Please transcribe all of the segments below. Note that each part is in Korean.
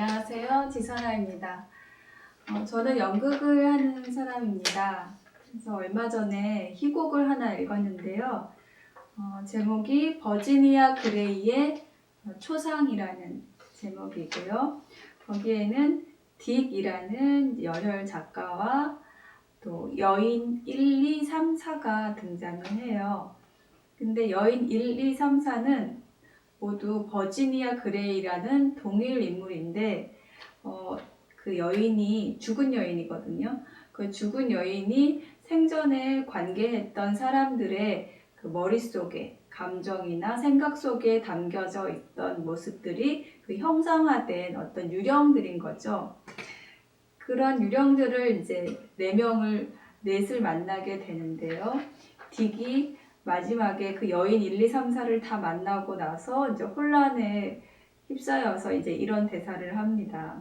안녕하세요. 지선아입니다. 저는 연극을 하는 사람입니다. 그래서 얼마 전에 희곡을 하나 읽었는데요. 제목이 버지니아 그레이의 초상이라는 제목이고요. 거기에는 딕이라는 여혈 작가와 또 여인 1, 2, 3, 4가 등장을 해요. 근데 여인 1, 2, 3, 4는 모두 버지니아 그레이라는 동일 인물인데 그 여인이 죽은 여인이거든요. 그 죽은 여인이 생전에 관계했던 사람들의 그 머릿속에 감정이나 생각 속에 담겨져 있던 모습들이 그 형상화된 어떤 유령들인 거죠. 그런 유령들을 이제 넷을 만나게 되는데요. 딕이 마지막에 그 여인 1, 2, 3, 4를 다 만나고 나서 이제 혼란에 휩싸여서 이제 이런 대사를 합니다.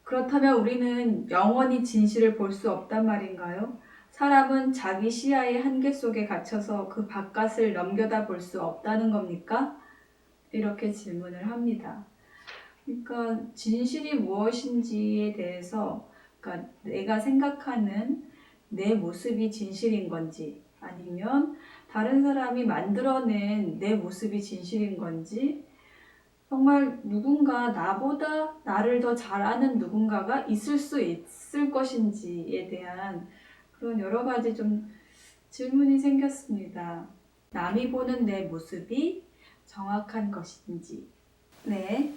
그렇다면 우리는 영원히 진실을 볼 수 없단 말인가요? 사람은 자기 시야의 한계 속에 갇혀서 그 바깥을 넘겨다 볼 수 없다는 겁니까? 이렇게 질문을 합니다. 그러니까 진실이 무엇인지에 대해서, 그러니까 내가 생각하는 내 모습이 진실인 건지, 아니면 다른 사람이 만들어낸 내 모습이 진실인 건지, 정말 누군가 나보다 나를 더 잘 아는 누군가가 있을 수 있을 것인지에 대한 그런 여러 가지 좀 질문이 생겼습니다. 남이 보는 내 모습이 정확한 것인지, 네.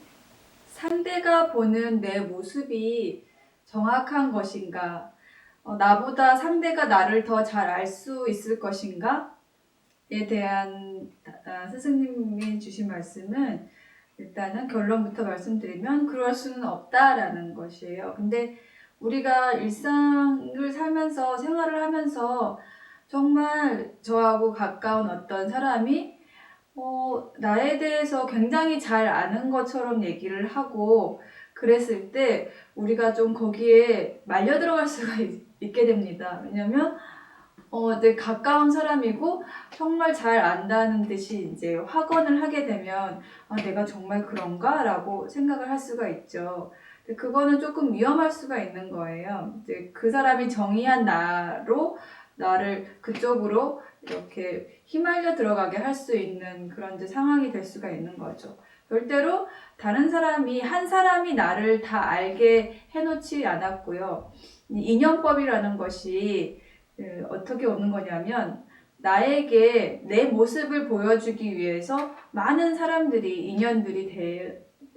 상대가 보는 내 모습이 정확한 것인가? 나보다 상대가 나를 더 잘 알 수 있을 것인가? 에 대한 스승님이 주신 말씀은 일단은 결론부터 말씀드리면 그럴 수는 없다라는 것이에요. 근데 우리가 일상을 살면서 생활을 하면서 정말 저하고 가까운 어떤 사람이 나에 대해서 굉장히 잘 아는 것처럼 얘기를 하고 그랬을 때 우리가 좀 거기에 말려 들어갈 수가 있게 됩니다. 왜냐면 되게 가까운 사람이고 정말 잘 안다는 듯이 이제 확언을 하게 되면 내가 정말 그런가? 라고 생각을 할 수가 있죠. 근데 그거는 조금 위험할 수가 있는 거예요. 이제 그 사람이 정의한 나를 그쪽으로 이렇게 휘말려 들어가게 할 수 있는 그런 이제 상황이 될 수가 있는 거죠. 절대로 한 사람이 나를 다 알게 해놓지 않았고요. 인연법이라는 것이 어떻게 오는 거냐면 나에게 내 모습을 보여주기 위해서 많은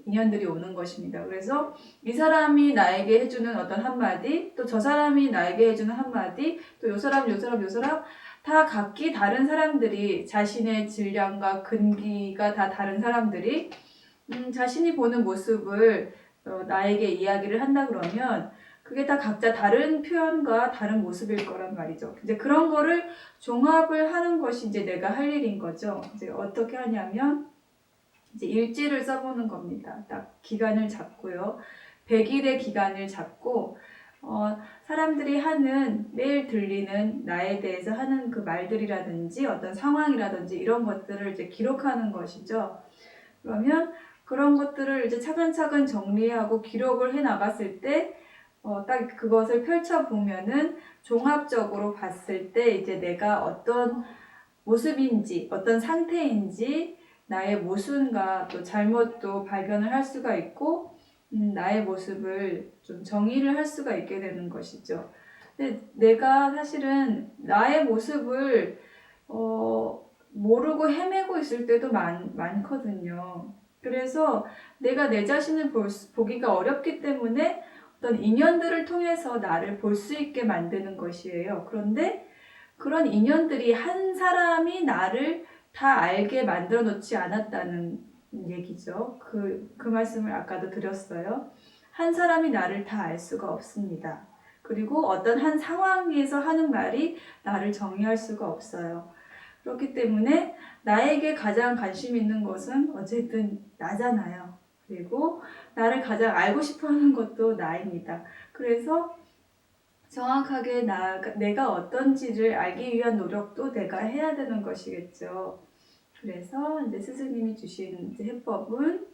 인연들이 오는 것입니다. 그래서 이 사람이 나에게 해주는 어떤 한마디, 또 저 사람이 나에게 해주는 한마디, 또 요 사람 다 각기 다른 사람들이 자신의 질량과 근기가 다 다른 사람들이 자신이 보는 모습을 나에게 이야기를 한다 그러면 그게 다 각자 다른 표현과 다른 모습일 거란 말이죠. 이제 그런 거를 종합을 하는 것이 이제 내가 할 일인 거죠. 이제 어떻게 하냐면 이제 일지를 써보는 겁니다. 딱 기간을 잡고요. 100일의 기간을 잡고 사람들이 매일 들리는 나에 대해서 하는 그 말들이라든지 어떤 상황이라든지 이런 것들을 이제 기록하는 것이죠. 그러면 그런 것들을 이제 차근차근 정리하고 기록을 해 나갔을 때 딱 그것을 펼쳐보면은 종합적으로 봤을 때 이제 내가 어떤 모습인지 어떤 상태인지 나의 모순과 또 잘못도 발견을 할 수가 있고 나의 모습을 좀 정의를 할 수가 있게 되는 것이죠. 근데 내가 사실은 나의 모습을 모르고 헤매고 있을 때도 많거든요. 그래서 내가 내 자신을 보기가 어렵기 때문에 어떤 인연들을 통해서 나를 볼 수 있게 만드는 것이에요. 그런데 그런 인연들이 한 사람이 나를 다 알게 만들어 놓지 않았다는 얘기죠. 그 말씀을 아까도 드렸어요. 한 사람이 나를 다 알 수가 없습니다. 그리고 어떤 한 상황에서 하는 말이 나를 정의할 수가 없어요. 그렇기 때문에 나에게 가장 관심 있는 것은 어쨌든 나잖아요. 그리고 나를 가장 알고 싶어 하는 것도 나입니다. 그래서 정확하게 내가 어떤지를 알기 위한 노력도 내가 해야 되는 것이겠죠. 그래서 이제 스승님이 주신 이제 해법은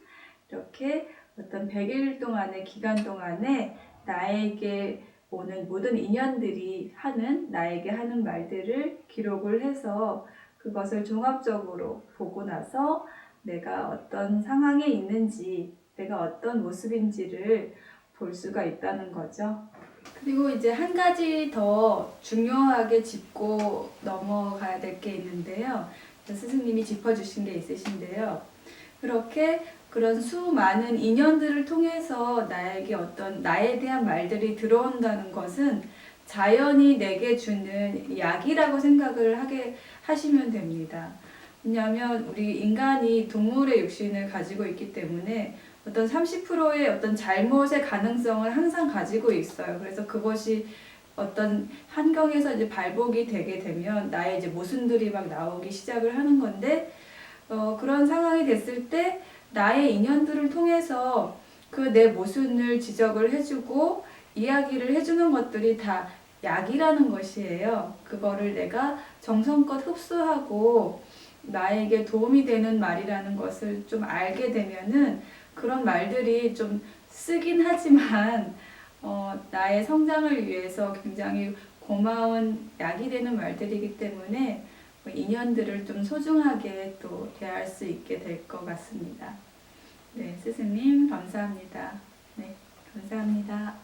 이렇게 어떤 100일 동안의 기간 동안에 나에게 오는 모든 인연들이 나에게 하는 말들을 기록을 해서 그것을 종합적으로 보고 나서 내가 어떤 상황에 있는지, 내가 어떤 모습인지를 볼 수가 있다는 거죠. 그리고 이제 한 가지 더 중요하게 짚고 넘어가야 될 게 있는데요. 스승님이 짚어주신 게 있으신데요. 그렇게 그런 수많은 인연들을 통해서 나에게 어떤 나에 대한 말들이 들어온다는 것은 자연이 내게 주는 약이라고 생각을 하시면 됩니다. 왜냐하면 우리 인간이 동물의 육신을 가지고 있기 때문에 어떤 30%의 어떤 잘못의 가능성을 항상 가지고 있어요. 그래서 그것이 어떤 환경에서 이제 발복이 되게 되면 나의 이제 모순들이 막 나오기 시작을 하는 건데, 그런 상황이 됐을 때 나의 인연들을 통해서 그 내 모순을 지적을 해주고 이야기를 해주는 것들이 다 약이라는 것이에요. 그거를 내가 정성껏 흡수하고 나에게 도움이 되는 말이라는 것을 좀 알게 되면은 그런 말들이 좀 쓰긴 하지만 나의 성장을 위해서 굉장히 고마운 약이 되는 말들이기 때문에 인연들을 좀 소중하게 또 대할 수 있게 될 것 같습니다. 네, 스승님 감사합니다. 네, 감사합니다.